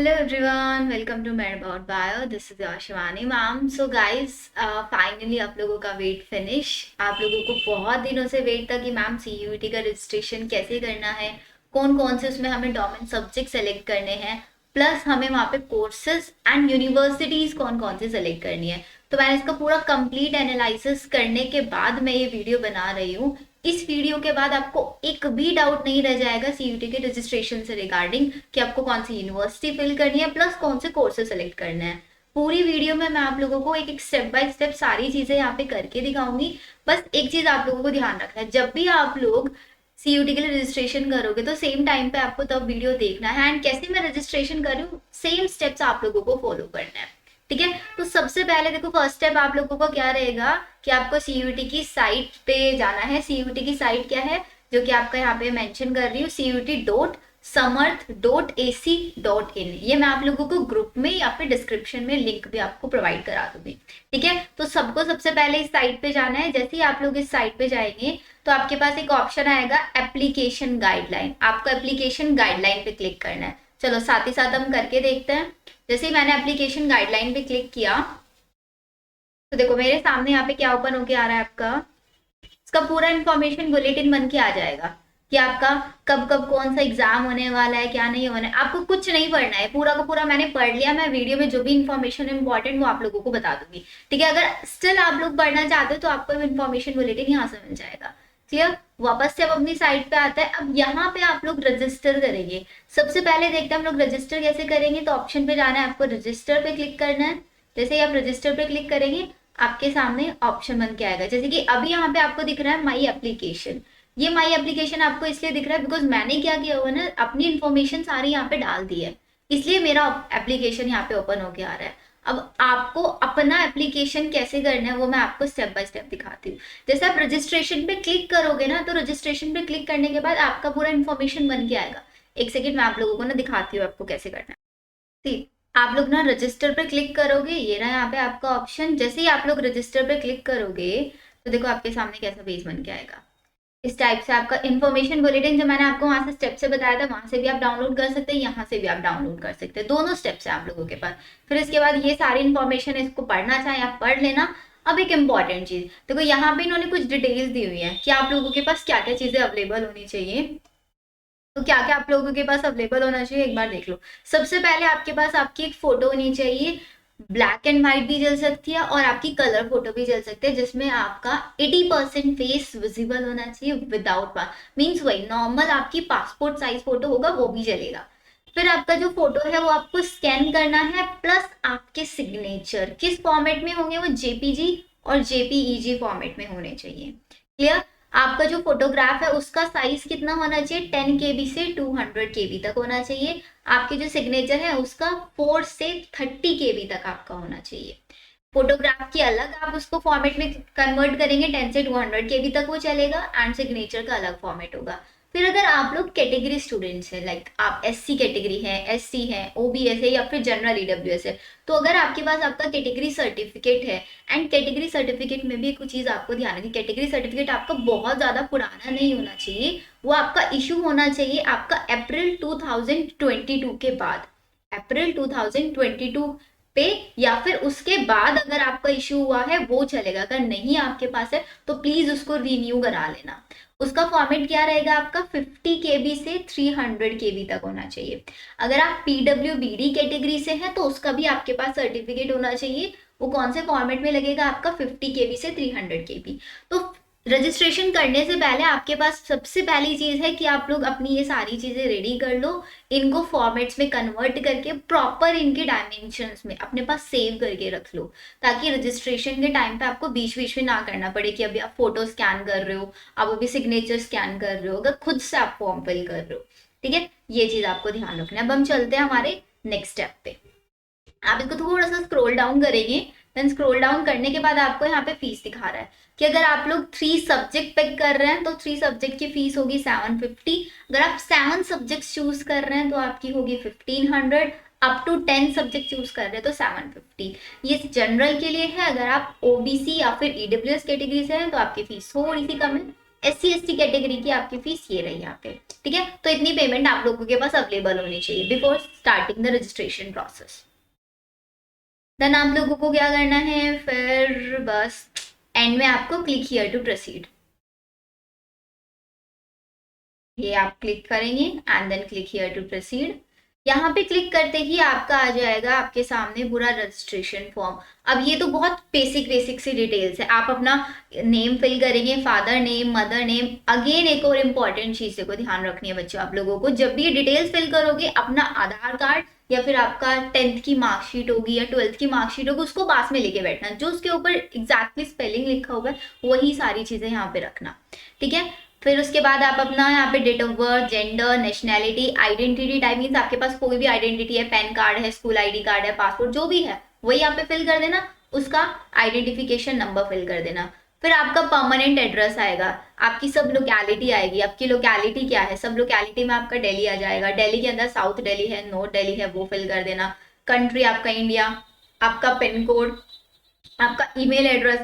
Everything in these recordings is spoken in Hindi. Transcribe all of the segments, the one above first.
Hello everyone, welcome to Mad About Bio. This is your Shivani ma'am. So guys, finally आप लोगों का वेट फिनिश। आप लोगों को बहुत दिनों से वेट था कि मैम सीयूईटी का रजिस्ट्रेशन कैसे करना है, कौन कौन से उसमें हमें डोमेन सब्जेक्ट सेलेक्ट करने हैं, प्लस हमें वहाँ पे कोर्सेज एंड यूनिवर्सिटीज कौन कौन से सेलेक्ट करनी है। तो मैंने इसका पूरा कंप्लीट एनालिसिस करने के बाद मैं ये वीडियो बना रही हूँ। इस वीडियो के बाद आपको एक भी डाउट नहीं रह जाएगा सीयूटी के रजिस्ट्रेशन से रिगार्डिंग कि आपको कौन सी यूनिवर्सिटी फिल करनी है प्लस कौन से कोर्सेज सेलेक्ट करना है। पूरी वीडियो में मैं आप लोगों को एक एक स्टेप बाय स्टेप सारी चीजें यहाँ पे करके दिखाऊंगी। बस एक चीज आप लोगों को ध्यान रखना है, जब भी आप लोग सीयूटी के लिए रजिस्ट्रेशन करोगे तो सेम टाइम पे आपको तब वीडियो देखना है, एंड कैसे मैं रजिस्ट्रेशन कर रही हूँ सेम स्टेप्स आप लोगों को फॉलो करना है। ठीक है, तो सबसे पहले देखो फर्स्ट स्टेप आप लोगों को क्या रहेगा कि आपको सीयूटी की साइट पे जाना है। सीयूटी की साइट क्या है जो कि आपका यहाँ पे मेंशन कर रही हूँ, CUT.समर्थ.ac.in। ये मैं आप लोगों को ग्रुप में या फिर डिस्क्रिप्शन में लिंक भी आपको प्रोवाइड करा दूंगी। ठीक है, तो सबको सबसे पहले इस साइट पे जाना है। जैसे ही आप लोग इस साइट पे जाएंगे तो आपके पास एक ऑप्शन आएगा एप्लीकेशन गाइडलाइन। आपको एप्लीकेशन गाइडलाइन पे क्लिक करना है। चलो साथ ही साथ हम करके देखते हैं। जैसे ही मैंने एप्लीकेशन गाइडलाइन पे क्लिक किया तो देखो मेरे सामने यहाँ पे क्या ओपन होके आ रहा है, आपका इसका पूरा इन्फॉर्मेशन बुलेटिन बन के आ जाएगा कि आपका कब कब कौन सा एग्जाम होने वाला है, क्या नहीं होना है। आपको कुछ नहीं पढ़ना है, पूरा का पूरा मैंने पढ़ लिया। मैं वीडियो में जो भी इन्फॉर्मेशन इंपॉर्टेंट वो आप लोगों को बता दूंगी। ठीक है, अगर स्टिल आप लोग पढ़ना चाहते हो तो आपको इन्फॉर्मेशन बुलेटिन यहाँ से मिल जाएगा। क्लियर, वापस से अब अपनी साइट पे आता है। अब यहाँ पे आप लोग रजिस्टर करेंगे। सबसे पहले देखते हैं हम लोग रजिस्टर कैसे करेंगे। तो ऑप्शन पे जाना है, आपको रजिस्टर पे क्लिक करना है। जैसे ही आप रजिस्टर पे क्लिक करेंगे आपके सामने ऑप्शन बन के आएगा, जैसे कि अभी यहाँ पे आपको दिख रहा है माई एप्लीकेशन। ये माई एप्लीकेशन आपको इसलिए दिख रहा है बिकॉज मैंने क्या किया हुआ ना, अपनी इन्फॉर्मेशन सारी यहाँ पे डाल दी है, इसलिए मेरा एप्लीकेशन यहाँ पे ओपन होके आ रहा है। अब आपको अपना एप्लीकेशन कैसे करना है वो मैं आपको स्टेप बाय स्टेप दिखाती हूँ। जैसे आप रजिस्ट्रेशन पे क्लिक करोगे ना, तो रजिस्ट्रेशन पे क्लिक करने के बाद आपका पूरा इन्फॉर्मेशन बन के आएगा। एक सेकेंड मैं आप लोगों को ना दिखाती हूँ आपको कैसे करना है। ठीक, आप लोग ना रजिस्टर पे क्लिक करोगे, ये रहा यहाँ पे आपका ऑप्शन। जैसे ही आप लोग रजिस्टर पे क्लिक करोगे तो देखो आपके सामने कैसा पेज बन के आएगा। इस टाइप से आपका इन्फॉर्मेशन बुलेटिन जो मैंने आपको वहां से स्टेप से बताया था वहां से भी आप डाउनलोड कर सकते हैं, यहाँ से भी आप डाउनलोड कर सकते हैं। दोनों स्टेप्स है आप लोगों के पास। फिर इसके बाद ये सारी इन्फॉर्मेशन इसको पढ़ना चाहे आप पढ़ लेना। अब एक इम्पॉर्टेंट चीज देखो, यहाँ पे इन्होंने कुछ डिटेल्स दी हुई है कि आप लोगों के पास क्या क्या चीजें अवेलेबल होनी चाहिए। तो क्या क्या आप लोगों के पास अवेलेबल होना चाहिए एक बार देख लो। सबसे पहले आपके पास आपकी एक फोटो होनी चाहिए। ब्लैक एंड व्हाइट भी चल सकती है और आपकी कलर फोटो भी चल सकती है, जिसमें आपका 80% फेस विजिबल होना चाहिए विदाउट मीन्स वही नॉर्मल आपकी पासपोर्ट साइज फोटो होगा वो भी चलेगा। फिर आपका जो फोटो है वो आपको स्कैन करना है, प्लस आपके सिग्नेचर किस फॉर्मेट में होंगे, वो जेपीजी और जेपीईजी फॉर्मेट में होने चाहिए। क्लियर, आपका जो फोटोग्राफ है उसका साइज कितना होना चाहिए, 10 KB से 200 KB तक होना चाहिए। आपके जो सिग्नेचर है उसका 4 से 30 KB तक आपका होना चाहिए। फोटोग्राफ की अलग आप उसको फॉर्मेट में कन्वर्ट करेंगे, 10 से 200 KB तक वो चलेगा, एंड सिग्नेचर का अलग फॉर्मेट होगा। फिर अगर आप लोग कैटेगरी स्टूडेंट्स हैं, लाइक आप SC कैटेगरी है, SC है, OBS है या फिर जनरल EWS है, तो अगर आपके पास आपका कैटेगरी सर्टिफिकेट है, एंड कैटेगरी सर्टिफिकेट में भी कुछ चीज आपको ध्यान रखनी, कैटेगरी सर्टिफिकेट आपका बहुत ज्यादा पुराना नहीं होना चाहिए। वो आपका इशू होना चाहिए आपका अप्रैल 2022 के बाद, अप्रैल 2022 पे, या फिर उसके बाद अगर आपका इशू हुआ है वो चलेगा। अगर नहीं आपके पास है तो प्लीज उसको रिन्यू करा लेना। उसका फॉर्मेट क्या रहेगा आपका, 50 KB से 300 KB तक होना चाहिए। अगर आप PWBD कैटेगरी से हैं तो उसका भी आपके पास सर्टिफिकेट होना चाहिए। वो कौन से फॉर्मेट में लगेगा आपका, 50 KB से 300 KB। तो रजिस्ट्रेशन करने से पहले आपके पास सबसे पहली चीज है कि आप लोग अपनी ये सारी चीजें रेडी कर लो, इनको फॉर्मेट्स में कन्वर्ट करके प्रॉपर इनके डायमेंशंस में अपने पास सेव करके रख लो, ताकि रजिस्ट्रेशन के टाइम पे आपको बीच बीच में ना करना पड़े कि अभी आप फोटो स्कैन कर रहे हो, आप अभी सिग्नेचर स्कैन कर रहे हो, अगर खुद से आप फॉर्म फिल कर रहे हो। ठीक है, ये चीज आपको ध्यान रखना है। अब हम चलते हैं हमारे नेक्स्ट स्टेप पे। आप इसको थोड़ा सा स्क्रॉल डाउन करेंगे, देन स्क्रॉल डाउन करने के बाद आपको यहाँ पे फीस दिखा रहा है कि अगर आप लोग 3 सब्जेक्ट पिक कर रहे हैं तो 3 सब्जेक्ट की फीस होगी 750। अगर आप 7 सब्जेक्ट चूज कर रहे हैं तो आपकी होगी 1500। अप टू 10 सब्जेक्ट चूज कर रहे हैं तो 750। ये जनरल के लिए है। अगर आप OBC या फिर EWS कैटेगरी से हैं तो आपकी फीस थोड़ी सी कम है, SC ST कैटेगरी की आपकी फीस ये रही यहाँ पे, ठीक है। तो इतनी पेमेंट आप लोगों के पास अवेलेबल होनी चाहिए before starting the registration process. Then आप लोगों को क्या करना है फिर, बस एंड में आपको क्लिक हियर टू प्रोसीड, ये आप क्लिक करेंगे and then click here to proceed. यहाँ पे क्लिक करते ही आपका आ जाएगा आपके सामने पूरा रजिस्ट्रेशन फॉर्म। अब ये तो बहुत बेसिक बेसिक सी डिटेल्स है, आप अपना नेम फिल करेंगे, father name, mother name. Again एक और इम्पॉर्टेंट चीज को ध्यान रखनी है बच्चों, आप लोगों को जब भी ये डिटेल्स फिल करोगे, अपना आधार कार्ड या फिर आपका 10th की मार्कशीट होगी या 12th की मार्कशीट होगी, उसको पास में लेके बैठना, जो उसके ऊपर एग्जैक्टली स्पेलिंग लिखा हुआ है वही सारी चीजें यहाँ पे रखना, ठीक है। फिर उसके बाद आप अपना यहाँ पे date of birth, gender, nationality, identity type means आपके पास कोई भी आइडेंटिटी है, पैन कार्ड है, स्कूल आईडी कार्ड है, पासपोर्ट जो भी है वही यहाँ पे फिल कर देना, उसका आइडेंटिफिकेशन नंबर फिल कर देना। फिर आपका परमानेंट एड्रेस आएगा, आपकी सब लोकेलिटी आएगी, आपकी लोकेलिटी क्या है, सब लोकेलिटी में आपका दिल्ली आ जाएगा, दिल्ली के अंदर साउथ दिल्ली है, नॉर्थ दिल्ली है, वो फिल कर देना। कंट्री आपका इंडिया, आपका पिन कोड, आपका ईमेल एड्रेस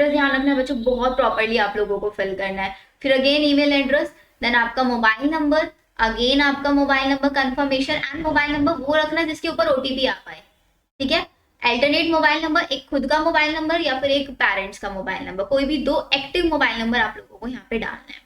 ध्यान रखना बच्चों, बहुत प्रॉपरली आप लोगों को फिल करना है। फिर अगेन ईमेल एड्रेस, देन आपका मोबाइल नंबर, अगेन आपका mobile number confirmation, and mobile number वो रखना जिसके ऊपर OTP आ पाए, ठीक है। अल्टरनेट मोबाइल नंबर, एक खुद का मोबाइल नंबर या फिर एक पेरेंट्स का मोबाइल नंबर, कोई भी 2 एक्टिव मोबाइल नंबर आप लोगों को यहाँ पे डालना है,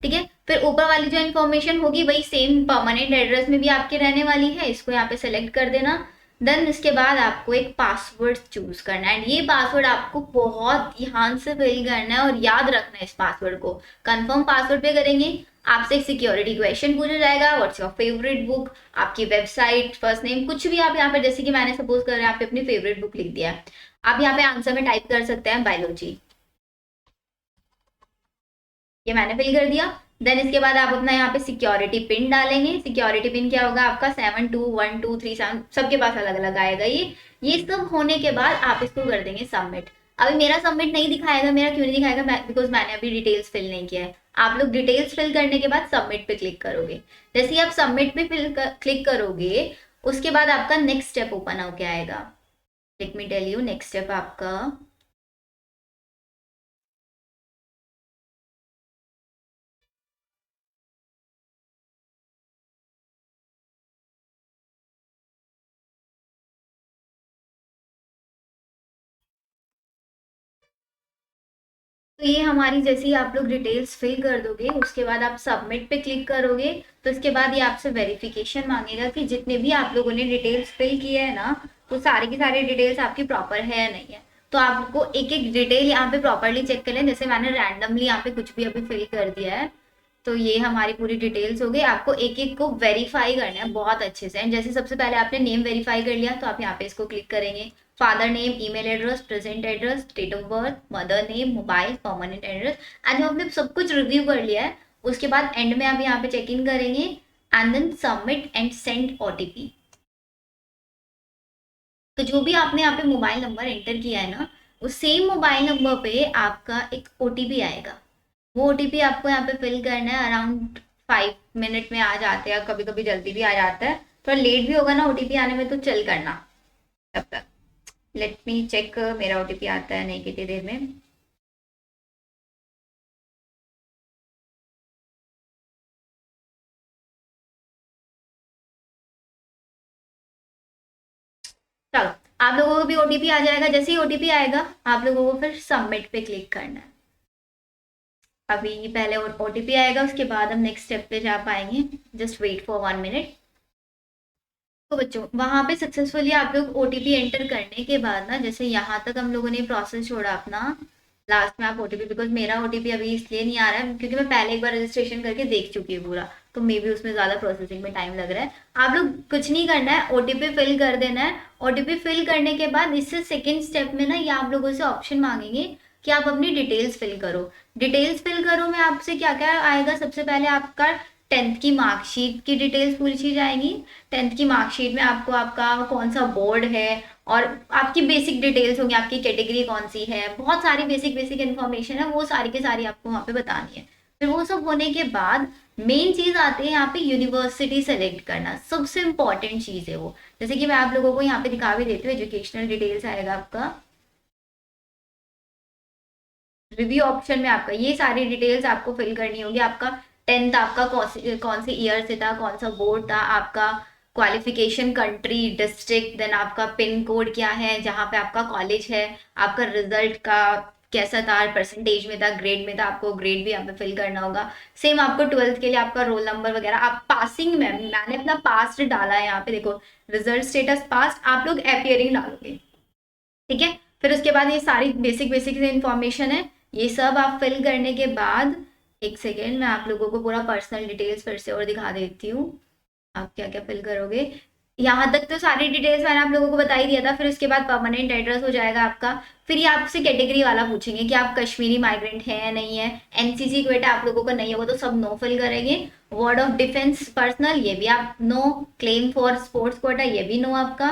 ठीक है। फिर ऊपर वाली जो इन्फॉर्मेशन होगी वही सेम परमानेंट एड्रेस में भी आपके रहने वाली है, इसको यहाँ पे सेलेक्ट कर देना। देन इसके बाद आपको एक पासवर्ड चूज करना है, एंड ये पासवर्ड आपको बहुत ध्यान से फिल करना है और याद रखना है इस पासवर्ड को। कंफर्म पासवर्ड पे करेंगे, आपसे एक सिक्योरिटी क्वेश्चन पूछा जाएगा, व्हाट्स योर फेवरेट बुक, आपकी वेबसाइट, फर्स्ट नेम, कुछ भी आप यहाँ पे, जैसे कि मैंने सपोज कर यहाँ पे अपनी फेवरेट बुक लिख दिया है, आप यहाँ पे आंसर में टाइप कर सकते हैं बायोलॉजी, ये मैंने फिल कर दिया। देन इसके बाद आप अपना यहाँ पे सिक्योरिटी पिन डालेंगे, सिक्योरिटी पिन क्या होगा आपका 721237, सबके पास अलग अलग आएगा ये सब होने के बाद आप इसको कर देंगे सबमिट। अभी मेरा सबमिट नहीं दिखाएगा, मेरा क्यों नहीं दिखाएगा, बिकॉज मैंने अभी डिटेल्स फिल नहीं किया है। आप लोग डिटेल्स फिल करने के बाद सबमिट पे क्लिक करोगे, जैसे ही आप सबमिट पे क्लिक करोगे उसके बाद आपका नेक्स्ट स्टेप ओपन होके आएगा। Let me tell you next step आपका, तो ये हमारी, जैसे ही आप लोग डिटेल्स फिल कर दोगे उसके बाद आप सबमिट पे क्लिक करोगे, तो इसके बाद ये आपसे वेरिफिकेशन मांगेगा कि जितने भी आप लोगों ने डिटेल्स फिल किए हैं ना, वो सारे की सारी डिटेल्स आपकी प्रॉपर है या नहीं है। तो आपको एक एक डिटेल यहाँ पे प्रॉपरली चेक कर लें, जैसे मैंने रैंडमली यहाँ पे कुछ भी अभी फिल कर दिया है, तो ये हमारी पूरी डिटेल्स हो गई। आपको एक एक को वेरीफाई करना है बहुत अच्छे से, एंड जैसे सबसे पहले आपने नेम वेरीफाई कर लिया तो आप यहाँ पे इसको क्लिक करेंगे, father name, email address, present address, date of birth, mother name, mobile, permanent address, and जब आपने सब कुछ रिव्यू कर लिया है उसके बाद एंड में आप यहाँ पे चेक इन करेंगे and then submit and send OTP। तो जो भी आपने यहाँ पे मोबाइल नंबर एंटर किया है ना, वो सेम मोबाइल नंबर पे आपका एक OTP आएगा, वो OTP आपको यहाँ पे फिल करना है। अराउंड 5 मिनट में आ जाते हैं, कभी कभी जल्दी भी आ जाता है, थोड़ा लेट भी होगा ना OTP आने में, तो चल करना तब तक। लेट मी चेक मेरा OTP आता है नहीं कितनी देर में। चलो, आप लोगों को भी OTP आ जाएगा, जैसे ही OTP आएगा आप लोगों को फिर सबमिट पे क्लिक करना है। अभी पहले OTP आएगा, उसके बाद हम नेक्स्ट स्टेप पे जा पाएंगे, जस्ट वेट फॉर 1 मिनट। तो बच्चों वहां पे सक्सेसफुली आप लोग OTP एंटर करने के बाद ना, जैसे यहाँ तक हम लोगों ने प्रोसेस छोड़ा अपना, लास्ट में आप OTP, बिकॉज मेरा OTP अभी इसलिए नहीं आ रहा है क्योंकि मैं पहले एक बार रजिस्ट्रेशन करके देख चुकी हूँ पूरा, तो मे बी उसमें ज़्यादा प्रोसेसिंग में टाइम लग रहा है। आप लोग कुछ नहीं करना है, OTP फिल कर देना है। OTP फिल करने के बाद इससे सेकेंड स्टेप में ना ये आप लोगों से ऑप्शन मांगेंगे कि आप अपनी डिटेल्स फिल करो। डिटेल्स फिल करो में आपसे क्या क्या आएगा, सबसे पहले आपका 10th की मार्कशीट की डिटेल्स पूछी जाएगी। 10th की मार्कशीट में आपको आपका कौन सा बोर्ड है और आपकी बेसिक डिटेल्स होंगी, आपकी कैटेगरी कौन सी है, बहुत सारी बेसिक बेसिक इन्फॉर्मेशन है, वो सारी की सारी आपको वहाँ पे बतानी है। फिर वो सब होने के बाद मेन चीज आती है यहाँ पे यूनिवर्सिटी सेलेक्ट करना, सबसे इंपॉर्टेंट चीज है वो। जैसे कि मैं आप लोगों को यहाँ पे दिखा भी देती हूँ, एजुकेशनल डिटेल्स आएगा आपका, रिव्यू ऑप्शन में आपका ये सारी डिटेल्स आपको फिल करनी होगी। आपका 10th आपका कौन से ईयर से था, कौन सा बोर्ड था, आपका क्वालिफिकेशन, कंट्री, डिस्ट्रिक्ट, देन आपका पिन कोड क्या है जहाँ पे आपका कॉलेज है, आपका रिजल्ट का कैसा था, परसेंटेज में था, ग्रेड में था, आपको ग्रेड भी यहाँ पे फिल करना होगा। सेम आपको 12th के लिए आपका रोल नंबर वगैरह, आप पासिंग में, मैंने अपना पास्ट डाला है यहाँ पे, देखो रिजल्ट स्टेटस पास्ट, आप लोग अपियरिंग डालोगे, ठीक है। फिर उसके बाद ये सारी बेसिक बेसिक इंफॉर्मेशन है, ये सब आप फिल करने के बाद, एक सेकेंड मैं आप लोगों को पूरा पर्सनल डिटेल्स फिर से और दिखा देती हूँ, आप क्या क्या फिल करोगे। यहाँ तक तो सारी डिटेल्स मैंने आप लोगों को बता ही दिया था। फिर उसके बाद परमानेंट एड्रेस हो जाएगा आपका। फिर ये आपसे कैटेगरी वाला पूछेंगे कि आप कश्मीरी माइग्रेंट है या नहीं है, एनसीसी क्वेटा आप लोगों को नहीं होगा तो सब नो फिल करेंगे। वर्ड ऑफ डिफेंस पर्सनल, ये भी आप no. Claim for sports quota, ये भी नो आपका।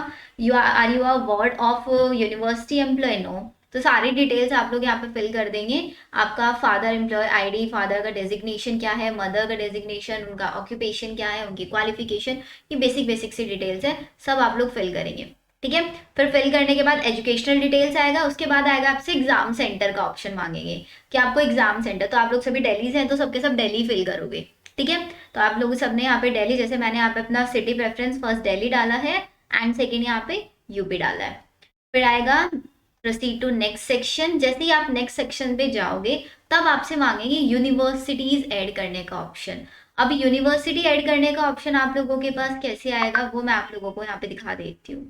Are you a ward of university employ, no. तो सारी डिटेल्स आप लोग यहाँ पे फिल कर देंगे। आपका फादर एम्प्लॉय आईडी, फादर का डेजिग्नेशन क्या है, मदर का डेजिग्नेशन, उनका ऑक्यूपेशन क्या है, उनकी क्वालिफिकेशन, ये बेसिक बेसिक सी डिटेल्स है, सब आप लोग फिल करेंगे, ठीक है। फिर फिल करने के बाद एजुकेशनल डिटेल्स आएगा, उसके बाद आएगा आपसे एग्जाम सेंटर का ऑप्शन मांगेंगे कि आपको एग्जाम सेंटर, तो आप लोग सभी दिल्ली से हैं तो सबके सब दिल्ली फिल करोगे, ठीक है। तो आप लोग सबने यहाँ पे दिल्ली, जैसे मैंने यहाँ पे अपना सिटी प्रेफरेंस फर्स्ट दिल्ली डाला है एंड सेकेंड यहाँ पे यूपी डाला है। फिर आएगा प्रोसीड टू नेक्स्ट सेक्शन। जैसे ही आप नेक्स्ट सेक्शन पे जाओगे तब आपसे मांगेंगे यूनिवर्सिटीज ऐड करने का ऑप्शन। अब यूनिवर्सिटी ऐड करने का ऑप्शन आप लोगों के पास कैसे आएगा वो मैं आप लोगों को यहाँ पे दिखा देती हूँ।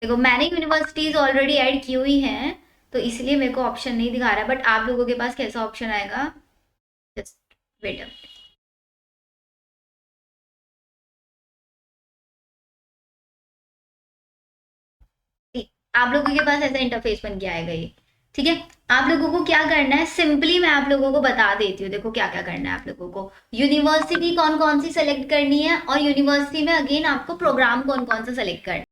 देखो मैंने यूनिवर्सिटीज ऑलरेडी ऐड की हुई हैं तो इसलिए मेरे को ऑप्शन नहीं दिखा रहा है, बट आप लोगों के पास कैसा ऑप्शन आएगा, जस्ट वेट अ, आप लोगों के पास ऐसा इंटरफेस बन के आएगा ये, ठीक है। आप लोगों को क्या करना है, सिंपली मैं आप लोगों को बता देती हूँ। देखो क्या क्या करना है आप लोगों को, यूनिवर्सिटी कौन कौन सी सेलेक्ट करनी है और यूनिवर्सिटी में अगेन आपको प्रोग्राम कौन कौन सा सेलेक्ट करना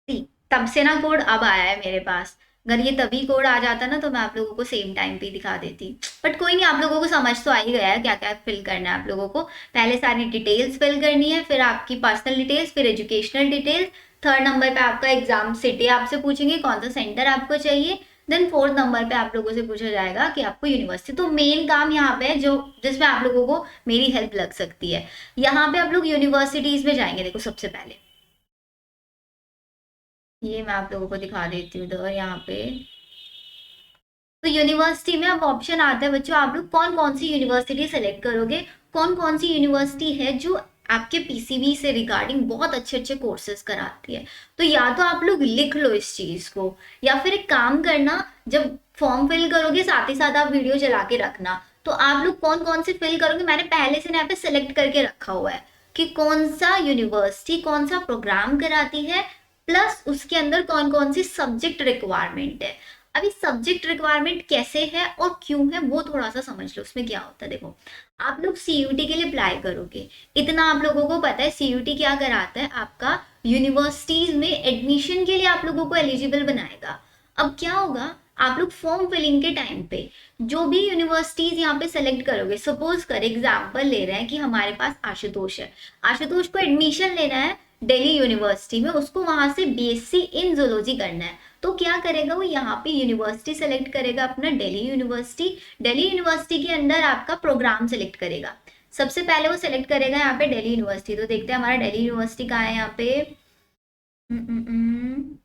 है। तब से ना कोड अब आया है मेरे पास, अगर ये तभी कोड आ जाता ना तो मैं आप लोगों को सेम टाइम पे दिखा देती, बट कोई नहीं, आप लोगों को समझ तो आ ही गया है क्या क्या फिल करना है आप लोगों को। पहले सारी डिटेल्स फिल करनी है, फिर आपकी पर्सनल डिटेल्स, फिर एजुकेशनल डिटेल्स, थर्ड नंबर पे आपका एग्जाम सिटी आपसे पूछेंगे कौन सा सेंटर आपको चाहिए, देन फोर्थ नंबर पे आप लोगों से पूछा जाएगा कि आपको यूनिवर्सिटी। तो मेन काम यहाँ पे है जो जिसमें आप लोगों को मेरी हेल्प लग सकती है, यहाँ पे आप लोग यूनिवर्सिटीज में जाएंगे। देखो सबसे पहले ये मैं आप लोगों को दिखा देती हूँ इधर यहाँ पे, तो यूनिवर्सिटी में अब ऑप्शन आता है बच्चों, आप लोग कौन कौन सी यूनिवर्सिटी सेलेक्ट करोगे, कौन कौन सी यूनिवर्सिटी है जो आपके पीसीबी से रिगार्डिंग बहुत अच्छे अच्छे कोर्सेज कराती है। तो या तो आप लोग लिख लो इस चीज को, या फिर एक काम करना, जब फॉर्म फिल करोगे साथ ही साथ आप वीडियो चला के रखना। तो आप लोग कौन कौन से फिल करोगे, मैंने पहले से यहाँ पे सिलेक्ट करके रखा हुआ है कि कौन सा यूनिवर्सिटी कौन सा प्रोग्राम कराती है, प्लस उसके अंदर कौन कौन सी सब्जेक्ट रिक्वायरमेंट है। अभी सब्जेक्ट रिक्वायरमेंट कैसे है और क्यों है वो थोड़ा सा समझ लो। उसमें क्या होता है, देखो आप लोग सीयूटी के लिए अप्लाई करोगे, इतना आप लोगों को पता है सीयूटी क्या कराता है, आपका यूनिवर्सिटीज में एडमिशन के लिए आप लोगों को एलिजिबल बनाएगा। अब क्या होगा, आप लोग फॉर्म फिलिंग के टाइम पे जो भी यूनिवर्सिटीज यहाँ पे सेलेक्ट करोगे, सपोज कर एग्जाम्पल ले रहे हैं कि हमारे पास आशुतोष है, आशुतोष को एडमिशन लेना है दिल्ली यूनिवर्सिटी में, उसको वहां से बीएससी इन जूलॉजी करना है। तो क्या करेगा वो, यहाँ पे यूनिवर्सिटी सेलेक्ट करेगा अपना दिल्ली यूनिवर्सिटी, दिल्ली यूनिवर्सिटी के अंदर आपका प्रोग्राम सेलेक्ट करेगा। सबसे पहले वो सेलेक्ट करेगा यहाँ पे दिल्ली यूनिवर्सिटी। तो देखते हैं हमारा दिल्ली यूनिवर्सिटी कहाँ है यहाँ पे, हम्म, हम्म, हम्म।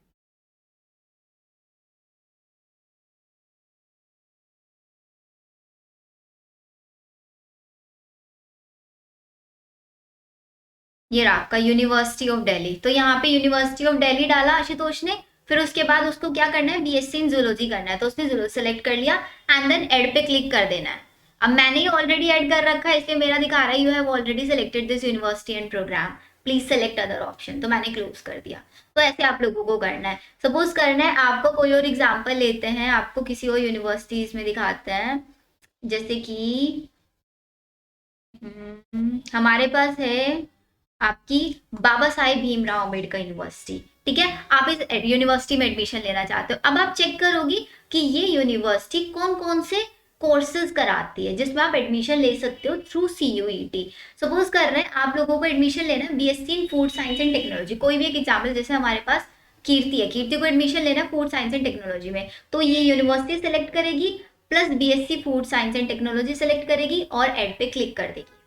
ये रहा आपका यूनिवर्सिटी ऑफ दिल्ली। तो यहाँ पे यूनिवर्सिटी ऑफ दिल्ली डाला आशुतोष ने, फिर उसके बाद उसको क्या करना है, बीएससी इन जूलॉजी करना है, तो उसने जूलॉजी सेलेक्ट कर लिया एंड देन ऐड पे क्लिक कर देना है। अब मैंने ये ऑलरेडी ऐड कर रखा है इसलिए मेरा दिखा रहा है you have already selected this university and programme, please select other option, तो मैंने क्लोज कर दिया। तो ऐसे आप लोगों को करना है। सपोज करना है आपको कोई और एग्जाम्पल लेते हैं, आपको किसी और यूनिवर्सिटीज में दिखाते हैं, जैसे कि हमारे पास है आपकी बाबा साहेब भीमराव अम्बेडकर यूनिवर्सिटी, ठीक है। आप इस यूनिवर्सिटी में एडमिशन लेना चाहते हो। अब आप चेक करोगी कि ये यूनिवर्सिटी कौन कौन से कोर्सेज कराती है जिसमें आप एडमिशन ले सकते हो थ्रू सीयूईटी। सपोज कर रहे हैं आप लोगों को एडमिशन लेना है BSc in food science and technology, कोई भी एक एग्जाम्पल, जैसे हमारे पास कीर्ति है, कीर्ति को एडमिशन लेना है फूड साइंस एंड टेक्नोलॉजी में, तो ये यूनिवर्सिटी सेलेक्ट करेगी, plus BSc food science and technology select करेगी और ऐड पे क्लिक कर देगी।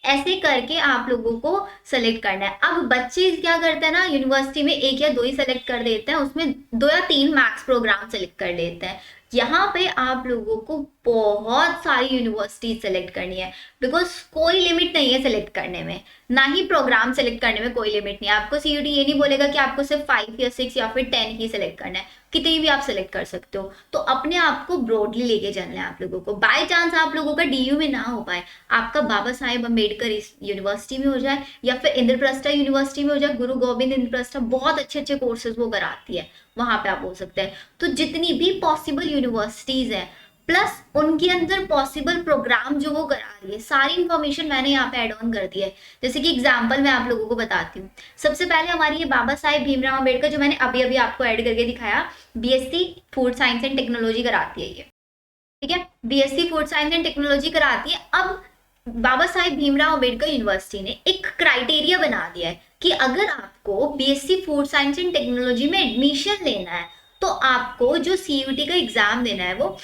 ऐसे करके आप लोगों को सेलेक्ट करना है। अब बच्चे क्या करते हैं ना, यूनिवर्सिटी में एक या दो ही सेलेक्ट कर देते हैं, उसमें 2 या 3 मैक्स प्रोग्राम सेलेक्ट कर लेते हैं। यहाँ पे आप लोगों को बहुत सारी यूनिवर्सिटी सेलेक्ट करनी है, बिकॉज कोई लिमिट नहीं है सेलेक्ट करने में, ना ही प्रोग्राम सेलेक्ट करने में कोई लिमिट नहीं है। आपको सीयूटी ये नहीं बोलेगा कि आपको सिर्फ 5 या 6 या फिर 10 ही सेलेक्ट करना है, कितनी भी आप सेलेक्ट कर सकते हो। तो अपने आप को ब्रॉडली लेके चलना है आप लोगों को। बाय चांस आप लोगों का डीयू में ना हो पाए, आपका बाबा साहेब अम्बेडकर यूनिवर्सिटी में हो जाए या फिर इंद्रप्रस्था यूनिवर्सिटी में हो जाए, गुरु गोविंद इंद्रप्रस्था बहुत अच्छे अच्छे कोर्सेज वो कराती है, वहां पे आप हो सकते हैं। तो जितनी भी पॉसिबल यूनिवर्सिटीज है प्लस उनके अंदर पॉसिबल प्रोग्राम जो वो करा रही है, सारी इंफॉर्मेशन मैंने यहाँ पे ऐड ऑन कर दी है। जैसे कि एग्जांपल मैं आप लोगों को बताती हूँ। सबसे पहले हमारी ये बाबा साहेब भीमराव अम्बेडकर, जो मैंने अभी अभी आपको ऐड करके दिखाया, BSc food science and technology कराती है ये, ठीक है, BSc food science and technology कराती है। अब बाबा साहेब भीमराव अम्बेडकर यूनिवर्सिटी ने एक क्राइटेरिया बना दिया है कि अगर आपको BSc food science and technology में एडमिशन लेना है तो आपको जो सीयूटी का एग्जाम देना है वो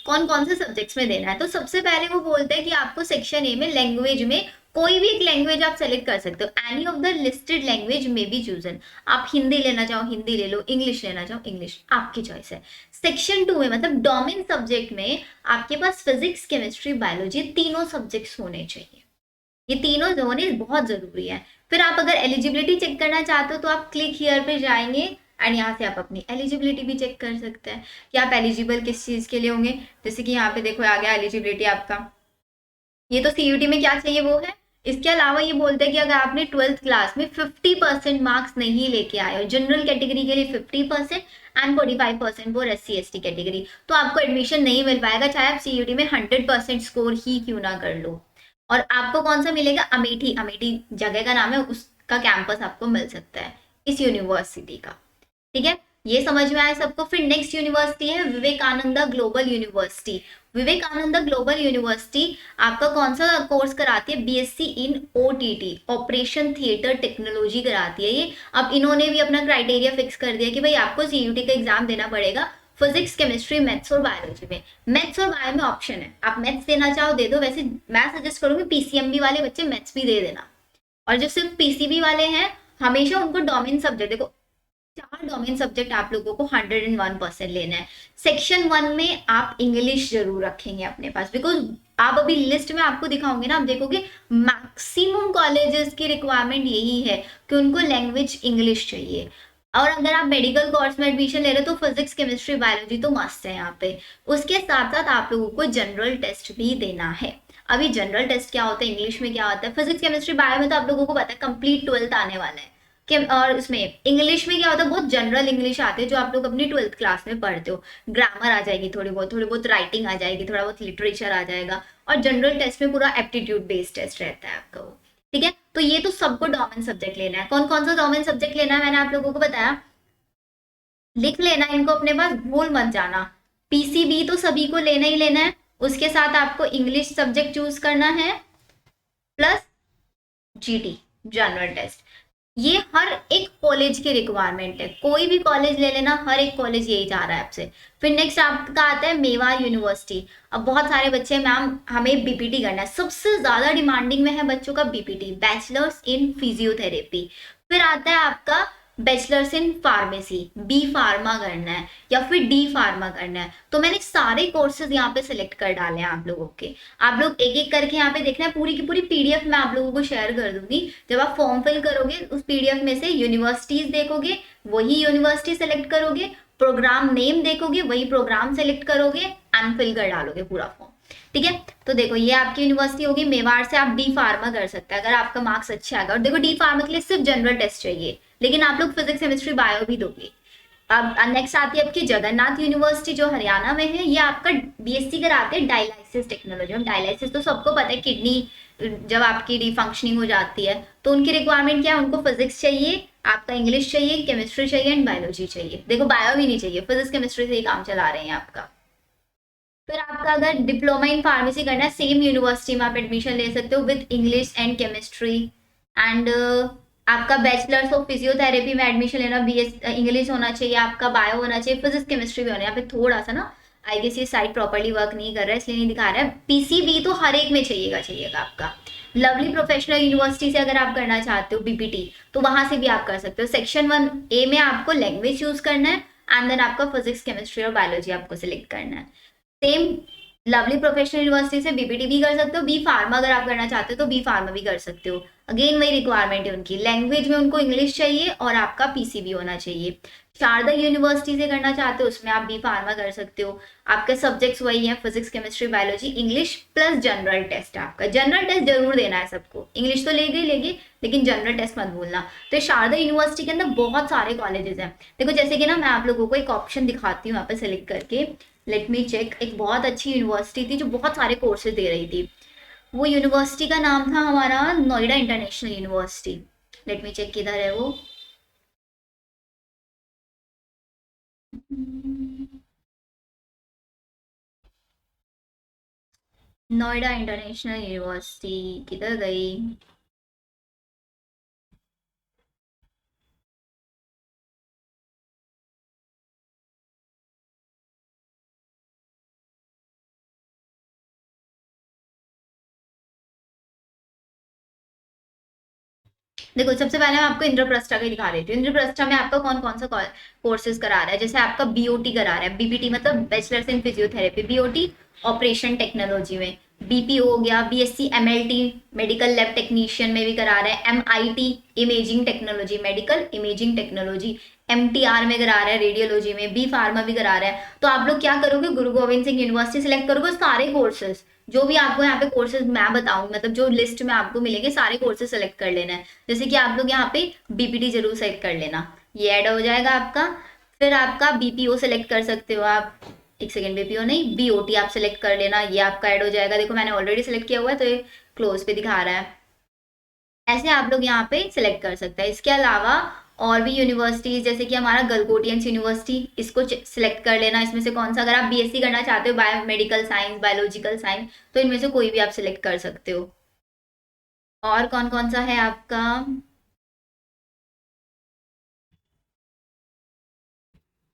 कौन कौन से सब्जेक्ट्स में देना है। तो सबसे पहले वो बोलते हैं कि आपको सेक्शन ए में लैंग्वेज में कोई भी एक लैंग्वेज आप सेलेक्ट कर सकते हो, any of the listed language में बी चूजन। आप हिंदी लेना चाहो हिंदी ले लो, इंग्लिश लेना चाहो इंग्लिश, आपकी चॉइस है। सेक्शन 2 में मतलब डोमेन सब्जेक्ट में आपके पास फिजिक्स केमिस्ट्री बायोलॉजी तीनों सब्जेक्ट्स होने चाहिए, ये तीनों होने बहुत जरूरी है। फिर आप अगर एलिजिबिलिटी चेक करना चाहते हो तो आप क्लिक हियर पे जाएंगे एंड यहाँ से आप अपनी एलिजिबिलिटी भी चेक कर सकते हैं कि आप एलिजिबल किस चीज़ के लिए होंगे। जैसे कि यहाँ पे देखो आ गया एलिजिबिलिटी आपका, ये तो सीयूटी में क्या चाहिए वो है। इसके अलावा ये बोलते हैं कि अगर आपने 12th क्लास में 50% मार्क्स नहीं लेके आए हो, जनरल कैटेगरी के लिए 50% एंड 45% फॉर SC/ST कैटेगरी, तो आपको एडमिशन नहीं मिल पाएगा, चाहे आप सीयूटी में 100% स्कोर ही क्यों ना कर लो। और आपको कौन सा मिलेगा, अमेठी, अमेठी जगह का नाम है, उसका कैंपस आपको मिल सकता है इस यूनिवर्सिटी का, ठीक है। ये समझ में आया सबको। फिर नेक्स्ट यूनिवर्सिटी है Vivekananda global university. Vivekananda global university आपका कौन सा कोर्स कराती है, BSc in OTT, operation theatre technology कराती है ये। अब इन्होंने भी अपना क्राइटेरिया फिक्स कर दिया कि भाई आपको सीयूटी का एग्जाम देना पड़ेगा फिजिक्स केमिस्ट्री मैथ्स और बायोलॉजी में। मैथ्स और बायो में ऑप्शन है, आप मैथ्स देना चाहो दे दो, वैसे मैं सजेस्ट करूंगी पीसीएमबी वाले बच्चे मैथ्स भी दे देना। और जो सिर्फ पीसीबी वाले हैं हमेशा उनको डोमेन सब्जेक्ट, देखो 4 डोमेन सब्जेक्ट आप लोगों को 101% लेना है। सेक्शन 1 में आप इंग्लिश जरूर रखेंगे अपने पास, बिकॉज आप अभी लिस्ट में आपको दिखाओगे ना, आप देखोगे मैक्सिमम कॉलेजेस की रिक्वायरमेंट यही है कि उनको लैंग्वेज इंग्लिश चाहिए। और अगर आप मेडिकल कोर्स में एडमिशन ले रहे हो तो फिजिक्स केमिस्ट्री बायोलॉजी तो मस्त है यहाँ पे। उसके साथ साथ आप लोगों को जनरल टेस्ट भी देना है। अभी जनरल टेस्ट क्या होता है, इंग्लिश में क्या होता है, फिजिक्स केमिस्ट्री बायो में तो आप लोगों को पता है, कंप्लीट 12th आने वाला है कि, और उसमें इंग्लिश में क्या होता है, बहुत जनरल इंग्लिश आती है जो आप लोग अपनी 12th क्लास में पढ़ते हो। ग्रामर आ जाएगी थोड़ी बहुत राइटिंग आ जाएगी, थोड़ा बहुत लिटरेचर आ जाएगा, और जनरल टेस्ट में पूरा एप्टीट्यूड बेस्ड टेस्ट रहता है आपका वो, ठीक है। तो ये तो सबको डोमेन सब्जेक्ट लेना है। कौन कौन सा डोमेन सब्जेक्ट लेना है मैंने आप लोगों को बताया, लिख लेना इनको अपने पास, भूल मत जाना। पीसीबी तो सभी को लेना ही लेना है, उसके साथ आपको इंग्लिश सब्जेक्ट चूज करना है प्लस जीटी जनरल टेस्ट। ये हर एक कॉलेज की रिक्वायरमेंट है, कोई भी कॉलेज ले लेना, हर एक कॉलेज यही चाह रहा है आपसे। फिर नेक्स्ट आपका आता है मेवाड़ यूनिवर्सिटी। अब बहुत सारे बच्चे मैम हमें बीपीटी करना है, सबसे ज्यादा डिमांडिंग में है बच्चों का बीपीटी, बैचलर्स इन फिजियोथेरेपी। फिर आता है आपका bachelors in pharmacy, B pharma करना है या फिर डी फार्मा करना है। तो मैंने सारे कोर्सेज यहाँ पे सिलेक्ट कर डाले हैं आप लोगों के। आप लोग एक एक करके यहाँ पे देखना है, पूरी की पूरी पीडीएफ मैं आप लोगों को शेयर कर दूंगी। जब आप फॉर्म फिल करोगे उस पीडीएफ में से यूनिवर्सिटीज देखोगे, वही यूनिवर्सिटी सेलेक्ट करोगे, प्रोग्राम नेम देखोगे, वही प्रोग्राम सेलेक्ट करोगे एंड फिल कर डालोगे पूरा फॉर्म, ठीक है। तो देखो ये आपकी यूनिवर्सिटी होगी मेवाड़ से, आप डी फार्मा कर सकते हैं अगर आपका मार्क्स अच्छे आएगा। और देखो डी फार्मा के लिए सिर्फ जनरल टेस्ट चाहिए, लेकिन आप लोग फिजिक्स केमिस्ट्री बायो भी दोगे। अब नेक्स्ट आती है आपकी जगन्नाथ यूनिवर्सिटी जो हरियाणा में है। ये आपका बीएससी कराते हैं डायलिसिस टेक्नोलॉजी। अब डायलिसिस तो सबको पता है, किडनी जब आपकी डिफंक्शनिंग हो जाती है तो उनकी रिक्वायरमेंट क्या है, उनको फिजिक्स चाहिए, आपका इंग्लिश चाहिए, केमिस्ट्री चाहिए एंड बायोलॉजी चाहिए। देखो बायो भी नहीं चाहिए, फिजिक्स केमिस्ट्री से ही काम चला रहे हैं आपका। फिर आपका अगर डिप्लोमा इन फार्मेसी करना है, सेम यूनिवर्सिटी में आप एडमिशन ले सकते हो with English and chemistry. And आपका बैचलर्स ऑफ फिजियोथेरेपी में एडमिशन लेना, बीएस इंग्लिश होना चाहिए, आपका बायो होना चाहिए, फिजिक्स केमिस्ट्री भी होना है। यहाँ पे थोड़ा सा ना आई गेस ये साइट प्रॉपरली वर्क नहीं कर रहा है इसलिए नहीं दिखा रहा है। पीसीबी तो हर एक में चाहिएगा आपका। लवली प्रोफेशनल यूनिवर्सिटी से अगर आप करना चाहते हो बीपीटी तो वहां से भी आप कर सकते हो। सेक्शन 1A में आपको लैंग्वेज चूज करना है एंड देन आपका फिजिक्स केमिस्ट्री और बायोलॉजी आपको सिलेक्ट करना है। सेम लवली प्रोफेशनल यूनिवर्सिटी से बीपीटी भी कर सकते हो। बी फार्मा अगर आप करना चाहते हो तो बी फार्मा भी कर सकते हो। अगेन वही रिक्वायरमेंट है उनकी, लैंग्वेज में उनको इंग्लिश चाहिए और आपका पीसीबी होना चाहिए। शारदा यूनिवर्सिटी से करना चाहते हो उसमें आप बी फार्मा कर सकते हो। आपके सब्जेक्ट्स वही हैं, physics chemistry biology English plus general test. आपका जनरल टेस्ट जरूर देना है सबको, इंग्लिश तो लेगे लेकिन जनरल टेस्ट मत भूलना। तो शारदा यूनिवर्सिटी के अंदर बहुत सारे कॉलेजेस हैं। देखो जैसे कि ना मैं आप लोगों को एक ऑप्शन दिखाती हूँ यहाँ पे सेलेक्ट करके, लेट मी चेक। एक बहुत अच्छी यूनिवर्सिटी थी जो बहुत सारे कोर्सेज दे रही थी। वो यूनिवर्सिटी का नाम था हमारा Noida international university. Let me check किधर है वो। नोएडा इंटरनेशनल यूनिवर्सिटी किधर गई? देखो सबसे पहले मैं आपको इंद्रप्रस्था का दिखा देती हूँ। इंद्रप्रस्था में आपका कौन कौन सा कोर्सेज करा रहा है। जैसे आपका बीओटी करा रहा है, बीपीटी मतलब bachelors in physiotherapy, BOT operation technology में, बीपीओ हो गया, BSc MLT medical lab technician में भी करा रहा है, MIT imaging technology medical imaging technology, MTR में करा रहा है रेडियोलॉजी में, बी फार्मा भी करा रहा है। तो आप लोग क्या करोगे, गुरु गोविंद सिंह यूनिवर्सिटी सिलेक्ट करोगे, सारे कोर्सेज जो भी आपको यहाँ पे कोर्सेज मैं बताऊंगी, मतलब जो लिस्ट में आपको मिलेंगे सारे कोर्सेज सेलेक्ट कर लेना है। जैसे कि आप लोग यहाँ पे बीपीटी जरूर सेलेक्ट कर लेना, ये ऐड हो जाएगा आपका। फिर आपका बीपीओ सेलेक्ट कर सकते हो आप, एक सेकेंड, बीपीओ नहीं बीओटी आप सेलेक्ट कर लेना, ये आपका ऐड हो जाएगा। देखो मैंने ऑलरेडी सेलेक्ट किया हुआ है तो ये क्लोज पे दिखा रहा है। ऐसे आप लोग यहाँ पे सिलेक्ट कर सकते हैं। इसके अलावा और भी यूनिवर्सिटीज जैसे कि हमारा गलगोटियंस यूनिवर्सिटी, इसको सिलेक्ट कर लेना। इसमें से कौन सा, अगर आप बीएससी करना चाहते हो बायोमेडिकल साइंस बायोलॉजिकल साइंस तो इनमें से कोई भी आप सिलेक्ट कर सकते हो। और कौन कौन सा है आपका,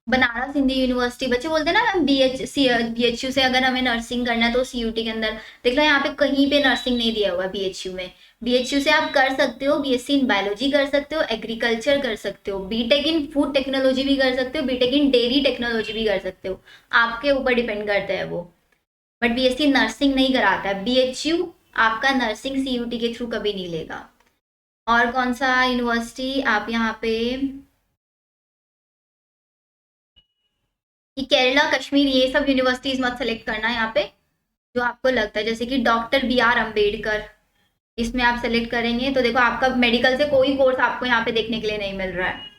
बनारस हिंदी यूनिवर्सिटी। बच्चे बोलते हैं ना मैम बीएचयू से अगर हमें नर्सिंग करना है तो सीयूटी के अंदर देख लो, यहाँ पे कहीं पे नर्सिंग नहीं दिया हुआ बीएचयू में। बीएचयू से आप कर सकते हो बीएससी इन बायोलॉजी कर सकते हो, एग्रीकल्चर कर सकते हो, बीटेक इन फूड टेक्नोलॉजी भी कर सकते हो, बीटेक इन डेयरी टेक्नोलॉजी भी कर सकते हो, आपके ऊपर डिपेंड करता है वो। बट बीएससी नर्सिंग नहीं कराता है बीएचयू, आपका नर्सिंग सीयूटी के थ्रू कभी नहीं लेगा। और कौन सा यूनिवर्सिटी आप यहाँ पे, कि केरला कश्मीर ये सब यूनिवर्सिटीज मत सेलेक्ट करना यहाँ पे, जो आपको लगता है। जैसे कि डॉक्टर बी आर अम्बेडकर, इसमें आप सेलेक्ट करेंगे तो देखो आपका मेडिकल से कोई कोर्स आपको यहाँ पे देखने के लिए नहीं मिल रहा है।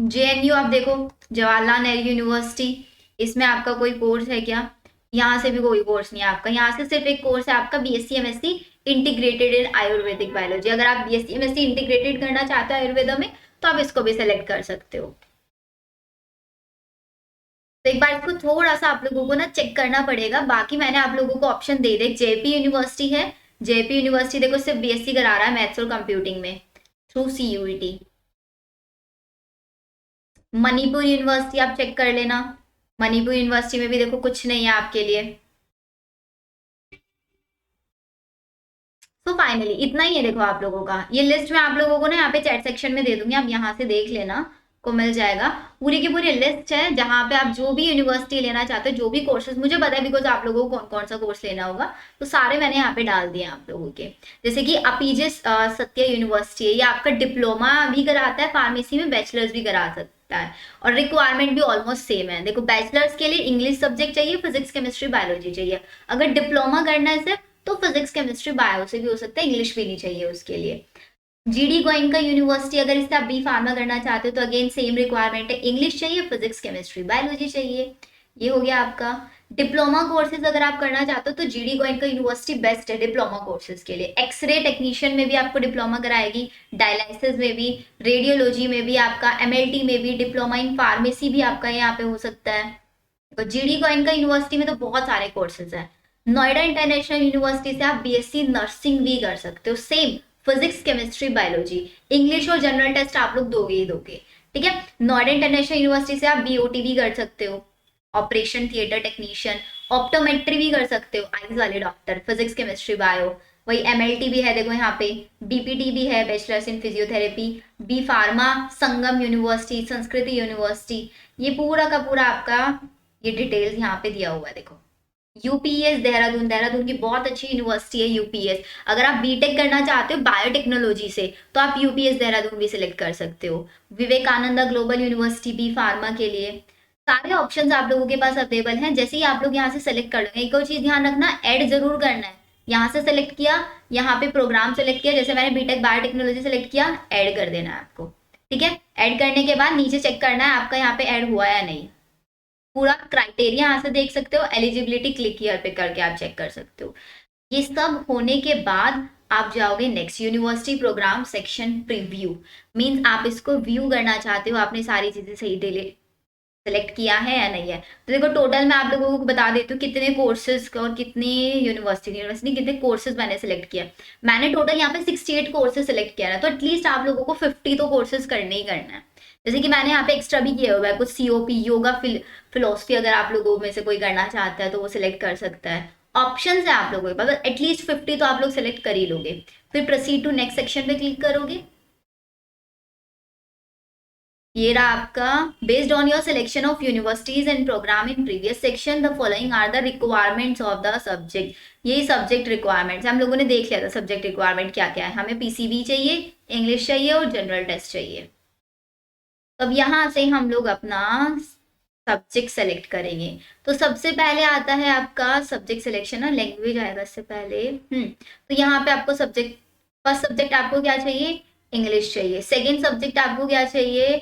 जेएनयू आप देखो, जवाहरलाल नेहरू यूनिवर्सिटी, इसमें आपका कोई कोर्स है क्या? यहाँ से भी कोई कोर्स नहीं है आपका। यहाँ से सिर्फ एक कोर्स है आपका BSc MSc integrated in Ayurvedic biology. अगर आप बीएससी एमएससी इंटीग्रेटेड करना चाहते हो आयुर्वेदा में तो आप इसको भी सेलेक्ट कर सकते हो। तो एक बार इसको थोड़ा सा आप लोगों को ना चेक करना पड़ेगा। बाकी मैंने आप लोगों को ऑप्शन दे दे। जेपी यूनिवर्सिटी है, जेपी यूनिवर्सिटी देखो सिर्फ बीएससी करा रहा है मैथ्स और कंप्यूटिंग में थ्रू सीयूईटी। मणिपुर यूनिवर्सिटी आप चेक कर लेना, मणिपुर यूनिवर्सिटी में भी देखो कुछ नहीं है आपके लिए। तो फाइनली इतना ही है देखो आप लोगों का। ये लिस्ट मैं आप लोगों को ना यहाँ पे चैट सेक्शन में दे दूंगी, आप यहाँ से देख लेना, को मिल जाएगा। पूरी की पूरी लिस्ट है जहाँ पे आप जो भी यूनिवर्सिटी लेना चाहते हो, जो भी कोर्सेज मुझे पता है बिकॉज आप लोगों को कौन कौन सा कोर्स लेना होगा, तो सारे मैंने यहाँ पे डाल दिए आप लोगों के। जैसे कि अपीजे सत्य यूनिवर्सिटी है, ये आपका डिप्लोमा भी कराता है फार्मेसी में, बैचलर्स भी करा सकता है और रिक्वायरमेंट भी ऑलमोस्ट सेम है। देखो बैचलर्स के लिए इंग्लिश सब्जेक्ट चाहिए, फिजिक्स केमिस्ट्री बायोलॉजी चाहिए। अगर डिप्लोमा करना है सिर्फ तो फिजिक्स केमिस्ट्री बायो से भी हो सकता है, इंग्लिश भी नहीं चाहिए उसके लिए। जीडी गोइंका यूनिवर्सिटी, अगर इससे आप बी फार्मा करना चाहते हो तो अगेन सेम रिक्वायरमेंट है, इंग्लिश चाहिए फिजिक्स केमिस्ट्री बायोलॉजी चाहिए। ये हो गया आपका। डिप्लोमा कोर्सेज अगर आप करना चाहते हो तो जीडी गोइंका यूनिवर्सिटी बेस्ट है डिप्लोमा कोर्सेज के लिए। एक्सरे टेक्नीशियन में भी आपको डिप्लोमा कराएगी, डायलिसिस में भी, रेडियोलॉजी में भी, आपका एमएलटी में भी, डिप्लोमा इन फार्मेसी भी आपका यहाँ पे हो सकता है। तो जीडी गोइंका यूनिवर्सिटी में तो बहुत सारे कोर्सेज हैं। नोएडा इंटरनेशनल यूनिवर्सिटी से आप बीएससी नर्सिंग भी कर सकते हो, same physics chemistry biology, English और जनरल टेस्ट आप लोग दोगे ही दोगे, ठीक है। नोएडा इंटरनेशनल यूनिवर्सिटी से आप बीओटी भी कर सकते हो, ऑपरेशन थिएटर टेक्नीशियन, ऑप्टोमेट्री भी कर सकते हो, आईज वाले डॉक्टर, फिजिक्स केमिस्ट्री बायो, वही एमएलटी भी है देखो यहाँ पे, बीपीटी भी है, bachelors in physiotherapy, B pharma Sangam university, Sanskriti university, ये पूरा का पूरा आपका ये डिटेल्स यहाँ पे दिया हुआ है देखो। यूपीएस देहरादून, देहरादून की बहुत अच्छी यूनिवर्सिटी है यूपीएस। अगर आप बीटेक करना चाहते हो बायोटेक्नोलॉजी से तो आप यूपीएस देहरादून भी सिलेक्ट कर सकते हो। Vivekananda global university B pharma के लिए सारे ऑप्शंस आप लोगों के पास अवेलेबल हैं। जैसे ही आप लोग यहाँ से सेलेक्ट कर लेंगे, एक और चीज ध्यान रखना, ऐड जरूर करना है। यहाँ से सेलेक्ट किया, यहाँ पे प्रोग्राम सेलेक्ट किया, जैसे मैंने बीटेक बायोटेक्नोलॉजी सेलेक्ट किया, ऐड कर देना है आपको, ठीक है। ऐड करने के बाद नीचे चेक करना है आपका यहाँ पे ऐड हुआ या नहीं। पूरा क्राइटेरिया यहाँ से देख सकते हो, एलिजिबिलिटी क्लिक हियर पे करके आप चेक कर सकते हो। ये सब होने के बाद आप जाओगे next university programme section preview, means आप इसको व्यू करना चाहते हो, आपने सारी चीजें सही डिले सेलेक्ट किया है या नहीं है। तो देखो टोटल मैं आप लोगों को बता देती हूँ कितने कोर्सेज और कितनी यूनिवर्सिटी कितने कोर्सेज मैंने सेलेक्ट किया। मैंने टोटल यहाँ पे 68 कोर्सेज सेलेक्ट किया है, तो एटलीस्ट आप लोगों को 50 तो कोर्सेज करने ही करना है। जैसे कि मैंने यहाँ पे एक्स्ट्रा भी किया हुआ है कुछ, सीओपी योगा फिलोसफी, अगर आप लोगों में से कोई करना चाहता है तो वो सिलेक्ट कर सकता है। ऑप्शन है आप लोगों के पास, एटलीस्ट 50 तो आप लोग सिलेक्ट कर ही लोगे। फिर प्रोसीड टू नेक्स्ट सेक्शन पे क्लिक करोगे। ये रहा आपका, based on your selection of universities and programme in previous section the following are the requirements of the subject. यही सब्जेक्ट रिक्वायरमेंट्स हम लोगों ने देख लिया था, सब्जेक्ट रिक्वायरमेंट क्या क्या है। हमें पीसीबी चाहिए, इंग्लिश चाहिए और जनरल टेस्ट चाहिए। अब यहाँ से हम लोग अपना सब्जेक्ट सेलेक्ट करेंगे। तो सबसे पहले आता है आपका सब्जेक्ट सिलेक्शन, ना लैंग्वेज आएगा इससे पहले। तो यहाँ पे आपको सब्जेक्ट, फर्स्ट सब्जेक्ट आपको क्या चाहिए, इंग्लिश चाहिए। सेकेंड सब्जेक्ट आपको क्या चाहिए,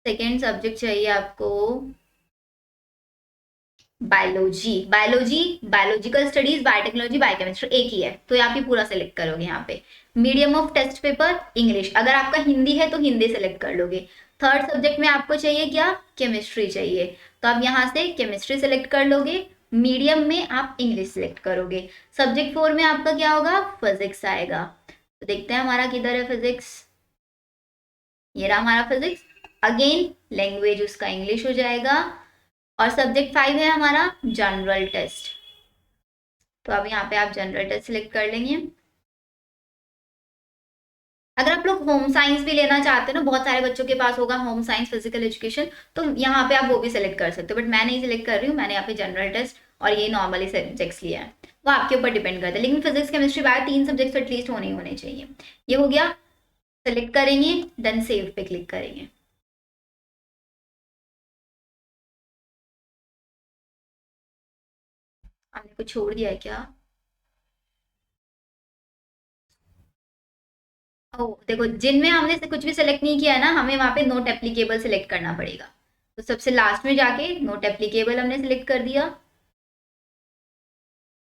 सेकेंड सब्जेक्ट चाहिए आपको biology, biological studies, biotechnology, biochemistry, एक ही है तो आप ही पूरा सेलेक्ट करोगे यहाँ पे। Medium of test paper English, अगर आपका हिंदी है तो हिंदी सेलेक्ट कर लोगे। थर्ड सब्जेक्ट में आपको चाहिए क्या, केमिस्ट्री चाहिए, तो आप यहाँ से केमिस्ट्री सेलेक्ट कर लोगे। मीडियम में आप इंग्लिश सेलेक्ट करोगे। सब्जेक्ट 4 में आपका क्या होगा, फिजिक्स आएगा। तो देखते हैं हमारा किधर है फिजिक्स, ये रहा हमारा फिजिक्स। अगेन लैंग्वेज उसका इंग्लिश हो जाएगा। और सब्जेक्ट 5 है हमारा जनरल टेस्ट, तो अब यहाँ पे आप जनरल टेस्ट सिलेक्ट कर लेंगे। अगर आप लोग होम साइंस भी लेना चाहते हो ना, बहुत सारे बच्चों के पास होगा होम साइंस फिजिकल एजुकेशन, तो यहाँ पे आप वो भी सिलेक्ट कर सकते हो, बट मैं नहीं सिलेक्ट कर रही हूँ। मैंने यहाँ पे जनरल टेस्ट और ये नॉर्मली सब्जेक्ट्स लिया है, वो आपके ऊपर डिपेंड करता है। लेकिन physics chemistry bio 3 subjects at least होने ही होने चाहिए। ये हो गया, सेलेक्ट करेंगे, देन सेव पे क्लिक करेंगे। हमने कुछ छोड़ दिया है क्या, ओ देखो, जिनमें हमने से कुछ भी सिलेक्ट नहीं किया है ना, हमें वहां पे नोट एप्लीकेबल सिलेक्ट करना पड़ेगा। तो सबसे लास्ट में जाके नोट एप्लीकेबल हमने सिलेक्ट कर दिया,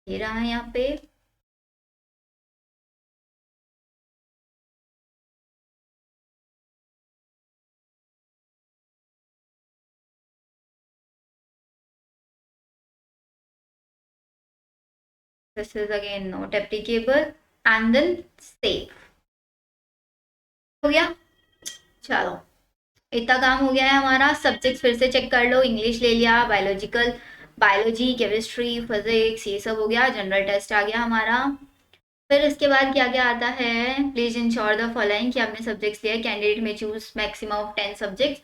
ये रहा है यहाँ पे। This is again not applicable and then save। हो गया, चलो इतना काम हो गया है हमारा। सब्जेक्ट फिर से चेक कर लो, इंग्लिश ले लिया, बायोलॉजी केमिस्ट्री फिजिक्स ये सब हो गया, जनरल टेस्ट आ गया हमारा। फिर इसके बाद क्या क्या आता है, प्लीज इंश्योर द फॉलोइंग, कि आपने सब्जेक्ट्स लिया, कैंडिडेट में choose maximum of 10 subjects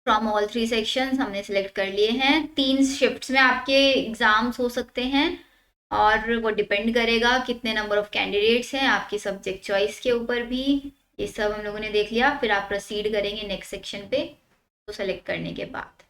from all 3 sections, हमने सिलेक्ट कर लिए हैं। 3 शिफ्ट्स में आपके एग्जाम्स हो सकते हैं और वो डिपेंड करेगा कितने नंबर ऑफ कैंडिडेट्स हैं, आपकी सब्जेक्ट चॉइस के ऊपर भी। ये सब हम लोगों ने देख लिया। फिर आप प्रोसीड करेंगे नेक्स्ट सेक्शन पे, तो सेलेक्ट करने के बाद,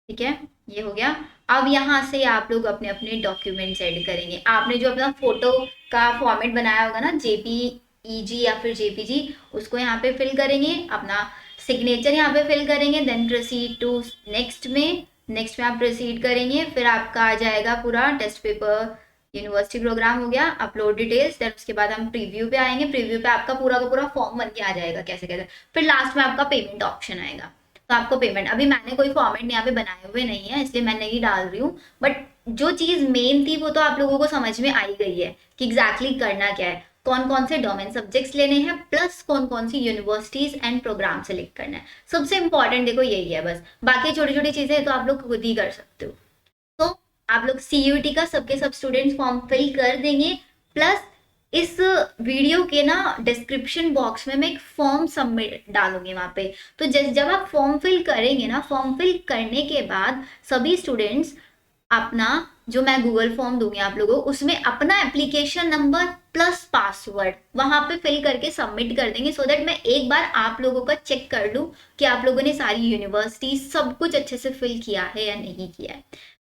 ठीक है, ये हो गया। अब यहाँ से आप लोग अपने अपने डॉक्यूमेंट्स ऐड करेंगे। आपने जो अपना फोटो का फॉर्मेट बनाया होगा ना, जेपीईजी या फिर जेपीजी, उसको यहाँ पे फिल करेंगे, अपना सिग्नेचर यहाँ पे फिल करेंगे, देन प्रोसीड टू नेक्स्ट में आप प्रोसीड करेंगे। फिर आपका आ जाएगा पूरा टेस्ट पेपर यूनिवर्सिटी प्रोग्राम हो गया, अपलोड डिटेल्स, देन उसके बाद हम प्रीव्यू पे आएंगे। प्रीव्यू पे आपका पूरा का पूरा फॉर्म बन के आ जाएगा कैसे कैसे। फिर लास्ट में आपका पेमेंट ऑप्शन आएगा, तो आपको पेमेंट, अभी मैंने कोई फॉर्मेट यहाँ पे बनाए हुए नहीं है इसलिए मैं नहीं डाल रही हूँ, बट जो चीज़ मेन थी वो तो आप लोगों को समझ में आई गई है कि एग्जैक्टली करना क्या है। कौन कौन से डोमेन सब्जेक्ट्स लेने हैं, प्लस कौन कौन सी यूनिवर्सिटीज एंड प्रोग्राम सेलेक्ट करना है। सबसे इंपॉर्टेंट देखो यही है बस, बाकी छोटी छोटी चीजें तो आप लोग खुद ही कर सकते हो। तो आप लोग सीयूटी का सबके सब स्टूडेंट्स फॉर्म फिल कर देंगे, प्लस इस वीडियो के ना डिस्क्रिप्शन बॉक्स में मैं एक फॉर्म सबमिट डालूंगी वहां पे। तो जब आप फॉर्म फिल करेंगे ना, फॉर्म फिल करने के बाद सभी स्टूडेंट्स अपना, जो मैं गूगल फॉर्म दूंगी आप लोगों को, उसमें अपना एप्लीकेशन नंबर प्लस पासवर्ड वहां पे फिल करके सबमिट कर देंगे, सो दैट मैं एक बार आप लोगों का चेक कर लूं कि आप लोगों ने सारी यूनिवर्सिटी सब कुछ अच्छे से फिल किया है या नहीं किया है।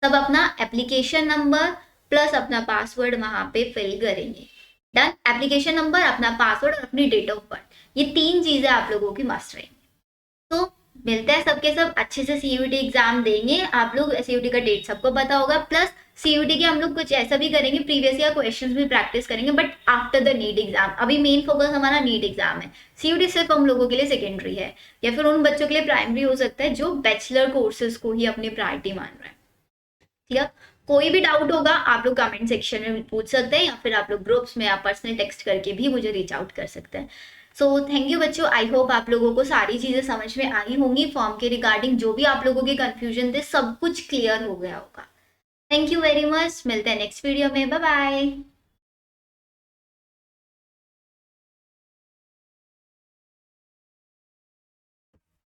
तब अपना एप्लीकेशन नंबर प्लस अपना पासवर्ड वहां पे फिल करेंगे। डन। एप्लीकेशन नंबर, अपना पासवर्ड और अपनी डेट ऑफ बर्थ, ये 3 चीजें आप लोगों की मस्ट रहेंगी। तो मिलते हैं सबके सब अच्छे से सीयूटी एग्जाम देंगे आप लोग। सीयूटी का डेट सबको पता होगा, प्लस सीयूटी के हम लोग कुछ ऐसा भी करेंगे, प्रीवियस ईयर क्वेश्चंस भी प्रैक्टिस करेंगे, but after the NEET exam. अभी मेन फोकस हमारा नीट एग्जाम है, सीयूटी सिर्फ हम लोगों के लिए सेकेंडरी है, या फिर उन बच्चों के लिए प्राइमरी हो सकता है जो बैचलर कोर्सेज को ही अपनी प्रायोरिटी मान रहे हैं। ठीक है, कोई भी डाउट होगा आप लोग कमेंट सेक्शन में पूछ सकते हैं, या फिर आप लोग ग्रुप्स में या पर्सनल टेक्स्ट करके भी मुझे रीच आउट कर सकते हैं। सो थैंक यू बच्चों, आई होप आप लोगों को सारी चीजें समझ में आई होंगी। फॉर्म के रिगार्डिंग जो भी आप लोगों के कंफ्यूजन थे सब कुछ क्लियर हो गया होगा। थैंक यू वेरी मच, मिलते हैं नेक्स्ट वीडियो में, बाय बाय।